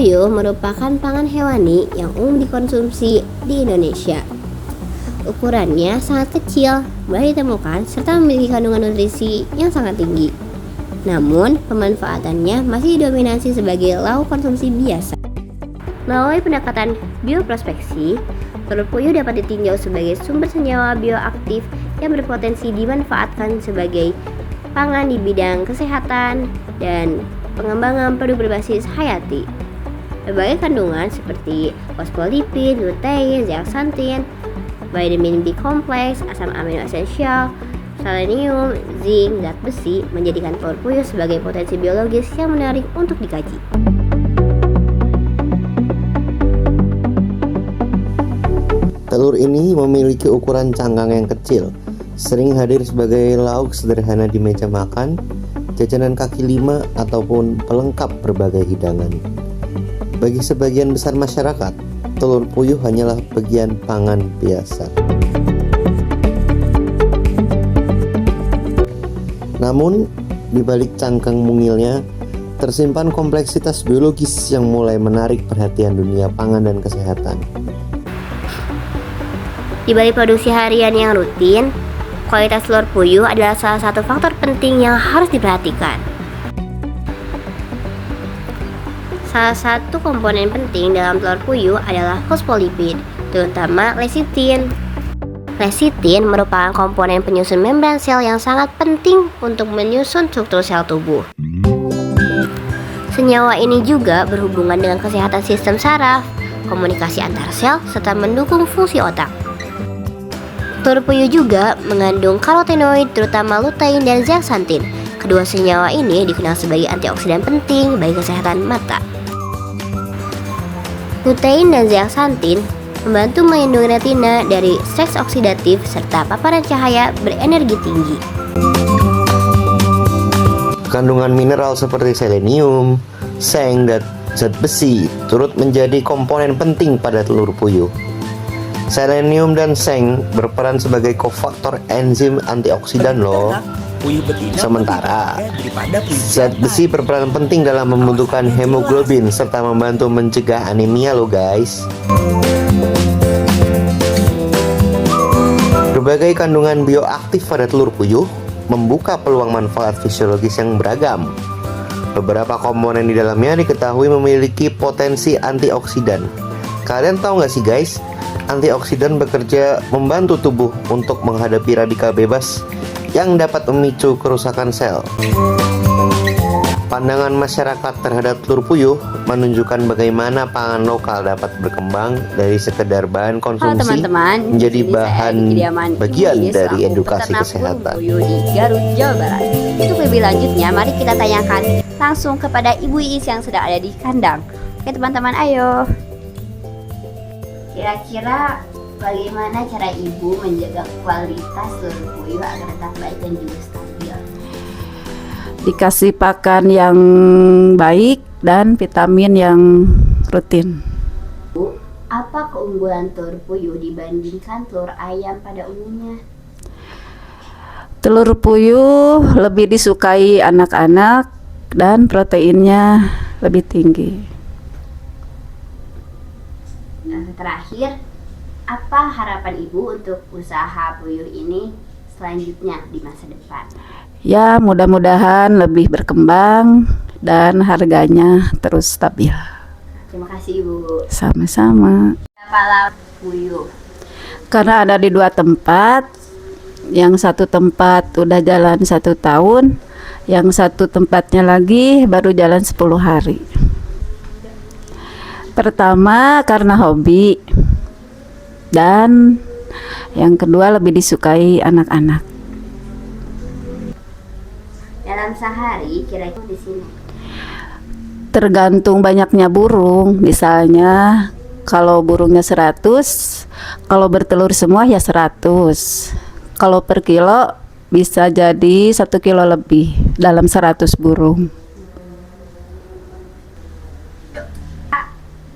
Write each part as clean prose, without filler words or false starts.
puyuh merupakan pangan hewani yang umum dikonsumsi di Indonesia. Ukurannya sangat kecil, mudah ditemukan, serta memiliki kandungan nutrisi yang sangat tinggi. Namun, pemanfaatannya masih didominasi sebagai lauk konsumsi biasa. Melalui pendekatan bioprospeksi, telur puyuh dapat ditinjau sebagai sumber senyawa bioaktif yang berpotensi dimanfaatkan sebagai pangan di bidang kesehatan dan pengembangan produk berbasis hayati. Berbagai kandungan seperti fosfolipid, lutein, zeaxanthin, vitamin B kompleks, asam amino esensial, selenium, zinc, zat besi menjadikan telur puyuh sebagai potensi biologis yang menarik untuk dikaji. Telur ini memiliki ukuran cangkang yang kecil, sering hadir sebagai lauk sederhana di meja makan, jajanan kaki lima, ataupun pelengkap berbagai hidangan. Bagi sebagian besar masyarakat, telur puyuh hanyalah bagian pangan biasa. Namun, di balik cangkang mungilnya, tersimpan kompleksitas biologis yang mulai menarik perhatian dunia pangan dan kesehatan. Di balik produksi harian yang rutin, kualitas telur puyuh adalah salah satu faktor penting yang harus diperhatikan. Salah satu komponen penting dalam telur puyuh adalah fosfolipid, terutama lecithin. Lecithin merupakan komponen penyusun membran sel yang sangat penting untuk menyusun struktur sel tubuh. Senyawa ini juga berhubungan dengan kesehatan sistem saraf, komunikasi antar sel, serta mendukung fungsi otak. Telur puyuh juga mengandung karotenoid, terutama lutein dan zeaxanthin. Kedua senyawa ini dikenal sebagai antioksidan penting bagi kesehatan mata. Lutein dan zeaxanthin membantu melindungi retina dari stres oksidatif serta paparan cahaya berenergi tinggi. Kandungan mineral seperti selenium, seng, dan zat besi turut menjadi komponen penting pada telur puyuh. Selenium dan seng berperan sebagai kofaktor enzim antioksidan loh. Sementara zat besi berperan penting dalam membentukkan hemoglobin serta membantu mencegah anemia loh guys. Berbagai kandungan bioaktif pada telur puyuh membuka peluang manfaat fisiologis yang beragam. Beberapa komponen di dalamnya diketahui memiliki potensi antioksidan. Kalian tahu nggak sih guys, antioksidan bekerja membantu tubuh untuk menghadapi radikal bebas yang dapat memicu kerusakan sel. Pandangan masyarakat terhadap telur puyuh menunjukkan bagaimana pangan lokal dapat berkembang dari sekedar bahan konsumsi menjadi bahan bagian dari edukasi kesehatan. Puyuh di Garut, Jawa Barat. Untuk lebih lanjutnya, mari kita tanyakan langsung kepada Ibu Iis yang sedang ada di kandang. Oke teman-teman, ayo. Kira-kira bagaimana cara ibu menjaga kualitas telur puyuh agar tetap baik dan juga stabil? Dikasih pakan yang baik dan vitamin yang rutin. Bu, apa keunggulan telur puyuh dibandingkan telur ayam pada umumnya? Telur puyuh lebih disukai anak-anak dan proteinnya lebih tinggi. Terakhir, apa harapan ibu untuk usaha puyuh ini selanjutnya di masa depan? Ya, mudah-mudahan lebih berkembang dan harganya terus stabil. Terima kasih ibu. Sama-sama. Berapa laut puyuh? Karena ada di 2 tempat, yang satu tempat udah jalan 1 tahun, yang satu tempatnya lagi baru jalan 10 hari. Pertama karena hobi, dan yang kedua lebih disukai anak-anak. Dalam sehari kira-kira di sini? Tergantung banyaknya burung. Misalnya kalau burungnya 100, kalau bertelur semua ya 100. Kalau per kilo bisa jadi 1 kilo lebih dalam 100 burung.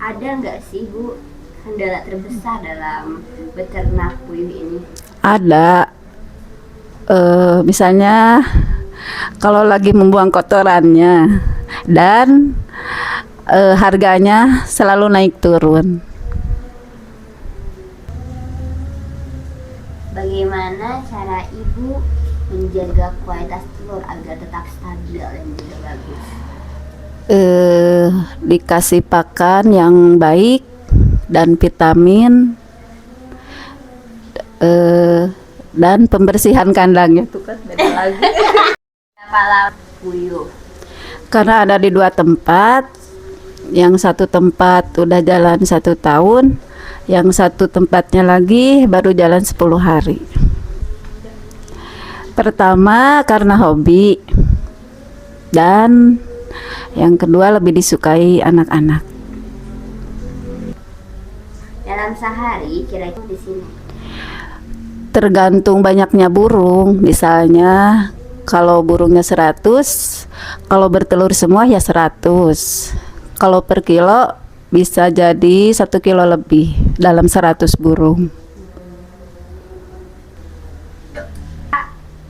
Ada nggak sih Bu kendala terbesar dalam beternak puyuh ini? Ada, misalnya kalau lagi membuang kotorannya dan harganya selalu naik turun. Bagaimana cara ibu menjaga kualitas telur agar tetap stabil dan juga bagus? Dikasih pakan yang baik dan vitamin, dan pembersihan kandangnya tuh kan beda lagi. Kepala puyuh. Karena ada di 2 tempat, yang satu tempat udah jalan 1 tahun, yang satu tempatnya lagi baru jalan 10 hari. Pertama karena hobi, dan yang kedua lebih disukai anak-anak. Dalam sehari kira-kira di sini. Tergantung banyaknya burung. Misalnya kalau burungnya 100, kalau bertelur semua ya 100. Kalau per kilo bisa jadi 1 kilo lebih dalam 100 burung.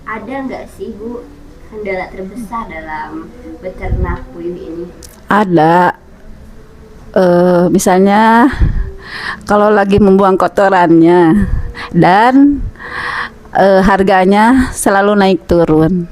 Ada nggak sih Bu kendala terbesar dalam beternak puyuh ini? Ada, misalnya kalau lagi membuang kotorannya, dan harganya selalu naik turun.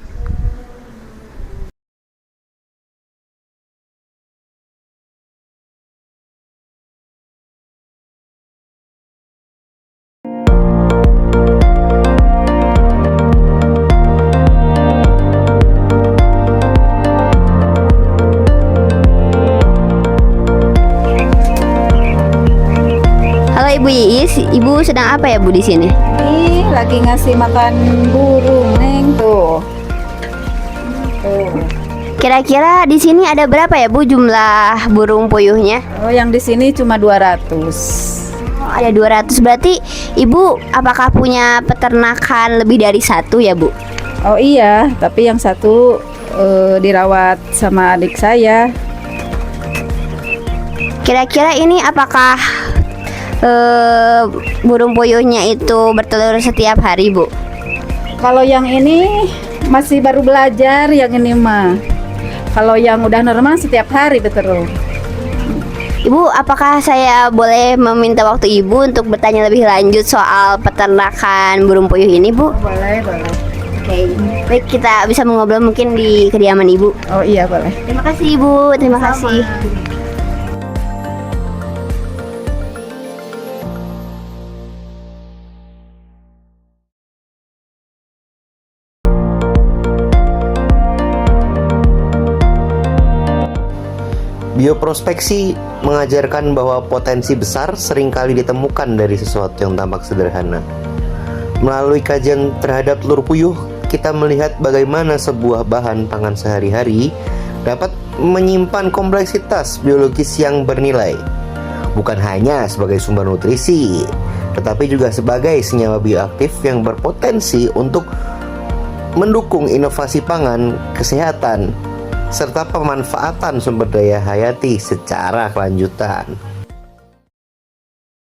Halo Ibu Iis, Ibu sedang apa ya Bu di sini? Ini lagi ngasih makan burung, Neng, tuh. Tuh. Kira-kira di sini ada berapa ya Bu jumlah burung puyuhnya? Oh, yang di sini cuma 200. Oh, ada 200, berarti Ibu apakah punya peternakan lebih dari 1 ya Bu? Oh iya, tapi yang satu dirawat sama adik saya. Kira-kira ini apakah burung puyuhnya itu bertelur setiap hari Bu? Kalau yang ini masih baru belajar, yang ini mah. Kalau yang udah normal setiap hari bertelur. Ibu, apakah saya boleh meminta waktu Ibu untuk bertanya lebih lanjut soal peternakan burung puyuh ini Bu? Boleh, boleh. Oke, baik, kita bisa mengobrol mungkin di kediaman Ibu. Oh iya, boleh. Terima kasih Ibu, terima kasih. Bioprospeksi mengajarkan bahwa potensi besar seringkali ditemukan dari sesuatu yang tampak sederhana. Melalui kajian terhadap telur puyuh, kita melihat bagaimana sebuah bahan pangan sehari-hari dapat menyimpan kompleksitas biologis yang bernilai. Bukan hanya sebagai sumber nutrisi, tetapi juga sebagai senyawa bioaktif yang berpotensi untuk mendukung inovasi pangan, kesehatan, serta pemanfaatan sumber daya hayati secara kelanjutan.